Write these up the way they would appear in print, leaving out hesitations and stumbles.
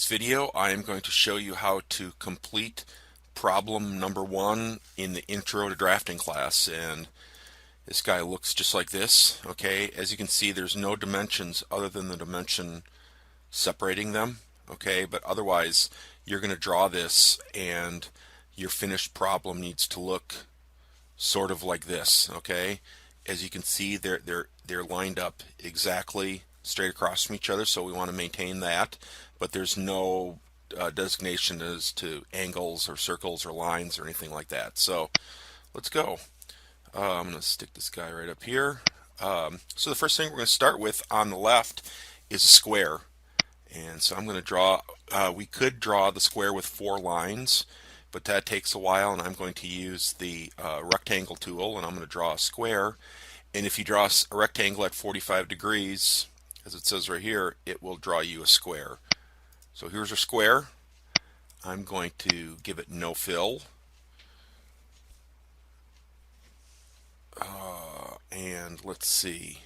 This video I am going to show you how to complete problem number 1 in the intro to drafting class, and this guy looks just like this. Okay, as you can see, there's no dimensions other than the dimension separating them. Okay, but otherwise you're going to draw this and your finished problem needs to look sort of like this. Okay, as you can see, they're lined up exactly straight across from each other, so we want to maintain that, but there's no designation as to angles or circles or lines or anything like that. So let's go. I'm going to stick this guy right up here. So the first thing we're going to start with on the left is a square, and so I'm going to draw, we could draw the square with 4 lines, but that takes a while, and I'm going to use the rectangle tool, and I'm going to draw a square. And if you draw a rectangle at 45 degrees, as it says right here, it will draw you a square. So here's our square. I'm going to give it no fill. And let's see.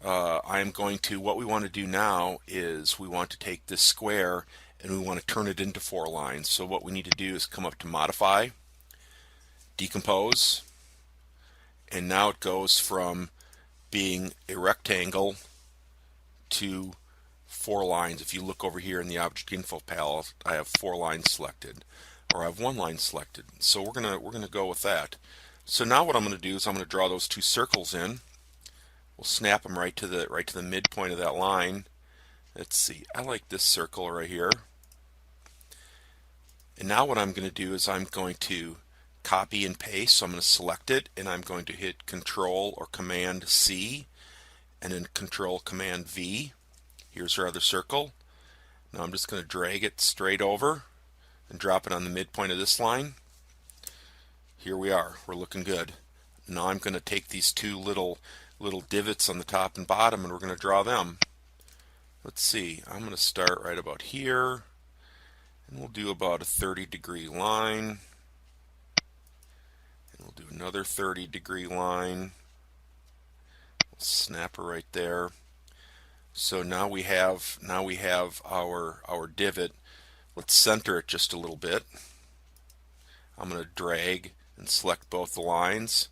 I'm going to, what we want to do now is we want to take this square and we want to turn it into 4 lines. So what we need to do is come up to modify, decompose, and now it goes from being a rectangle to 4 lines. If you look over here in the object info palette, I have 4 lines selected, or I have 1 line selected. So we're gonna go with that. So now what I'm going to do is I'm going to draw those 2 circles in. We'll snap them right to the midpoint of that line. Let's see. I like this circle right here. And now what I'm going to do is I'm going to copy and paste. So I'm going to select it, and I'm going to hit Control or Command C, and then Control Command V. Here's our other circle. Now I'm just going to drag it straight over and drop it on the midpoint of this line. Here we are. We're looking good. Now I'm going to take these 2 little divots on the top and bottom, and we're going to draw them. Let's see. I'm going to start right about here, and we'll do about a 30-degree line, and we'll do another 30-degree line. We'll snap her right there. So now we have our divot. Let's center it just a little bit. I'm going to drag and select both the lines,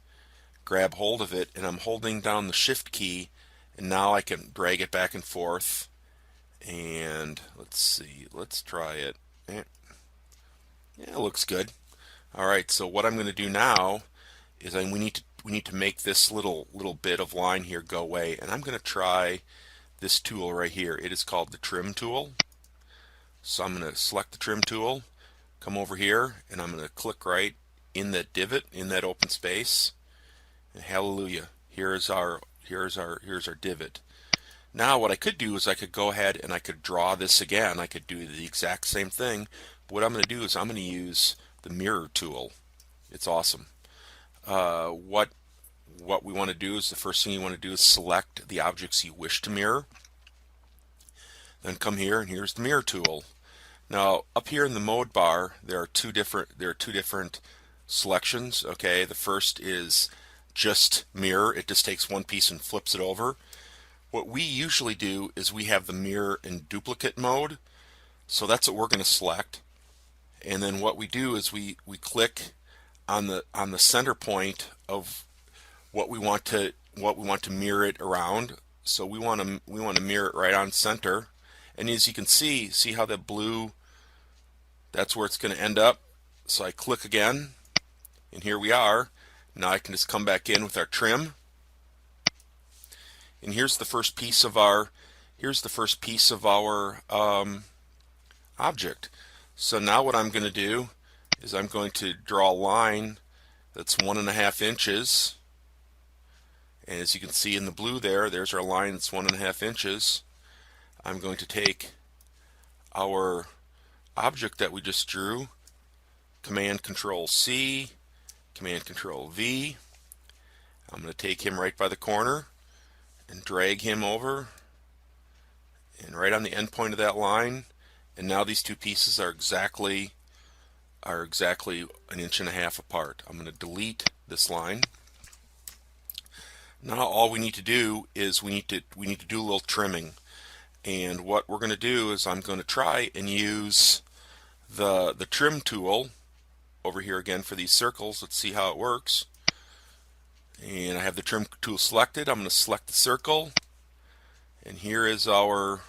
grab hold of it, and I'm holding down the shift key, and now I can drag it back and forth. And let's see, let's try it. Yeah, it looks good. Alright, so what I'm going to do now is we need to make this little bit of line here go away, and I'm going to try this tool right here. It is called the trim tool. So I'm going to select the trim tool, come over here, and I'm going to click right in that divot, in that open space, and hallelujah, here's our divot. Now what I could do is I could go ahead and I could draw this again. I could do the exact same thing, but what I'm going to do is I'm going to use the mirror tool. It's awesome. What we want to do is, the first thing you want to do is select the objects you wish to mirror. Then come here, and here's the mirror tool. Now up here in the mode bar, there are two different selections. Okay, the first is just mirror. It just takes one piece and flips it over. What we usually do is we have the mirror in duplicate mode, so that's what we're going to select. And then what we do is we click on the center point of what we want to mirror it around. So we want to mirror it right on center. And as you can see how that blue, that's where it's going to end up. So I click again, and here we are. Now I can just come back in with our trim, and here's the first piece of our object. So now what I'm going to do is I'm going to draw a line that's 1.5 inches, and as you can see in the blue there's our line that's 1.5 inches. I'm going to take our object that we just drew, Command Control C, Command Control V. I'm going to take him right by the corner and drag him over and right on the end point of that line, and now these 2 pieces are exactly 1.5 inches apart. I'm going to delete this line. Now all we need to do is we need to do a little trimming. And what we're going to do is I'm going to try and use the trim tool over here again for these circles. Let's see how it works. And I have the trim tool selected. I'm going to select the circle, and here is our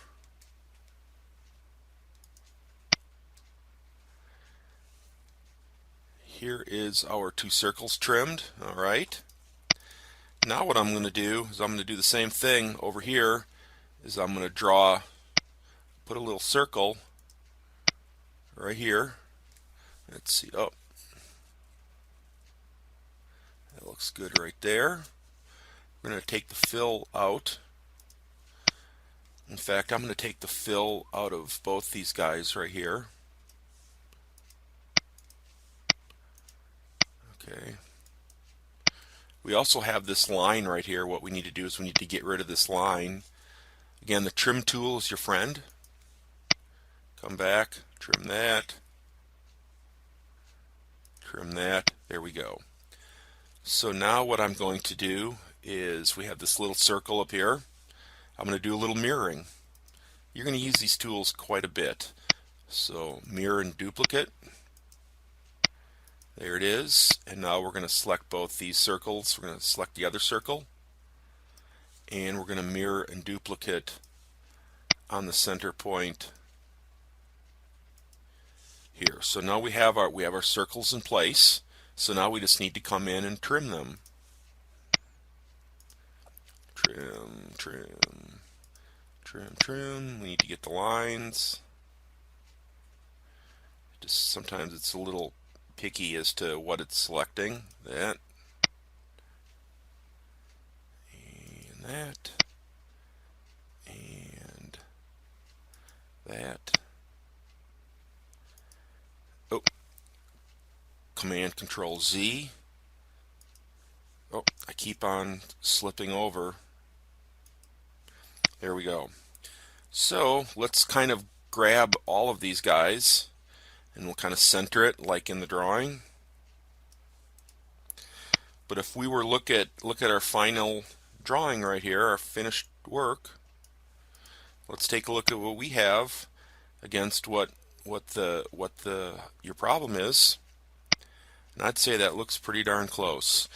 two circles trimmed. All right. Now what I'm going to do is I'm going to do the same thing over here. Is I'm going to put a little circle right here. Let's see. Oh, that looks good right there. We're going to take the fill out. In fact, I'm going to take the fill out of both these guys right here. Okay. We also have this line right here. What we need to do is we need to get rid of this line. Again, the trim tool is your friend. Come back, trim that, trim that. There we go. So now what I'm going to do is we have this little circle up here. I'm going to do a little mirroring. You're going to use these tools quite a bit. So mirror and duplicate. There it is. And now we're going to select both these circles. We're going to select the other circle. And we're going to mirror and duplicate on the center point here. So now we have our circles in place. So now we just need to come in and trim them. Trim, trim, trim, trim. We need to get the lines. Just sometimes it's a little picky as to what it's selecting. That and that and that. Oh, Command Control Z. Oh, I keep on slipping over. There we go. So let's kind of grab all of these guys and we'll kind of center it like in the drawing. But if we were look at our final drawing right here, our finished work, let's take a look at what we have against what your problem is. And I'd say that looks pretty darn close.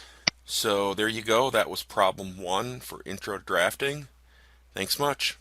So there you go. That was problem 1 for intro to drafting. Thanks much.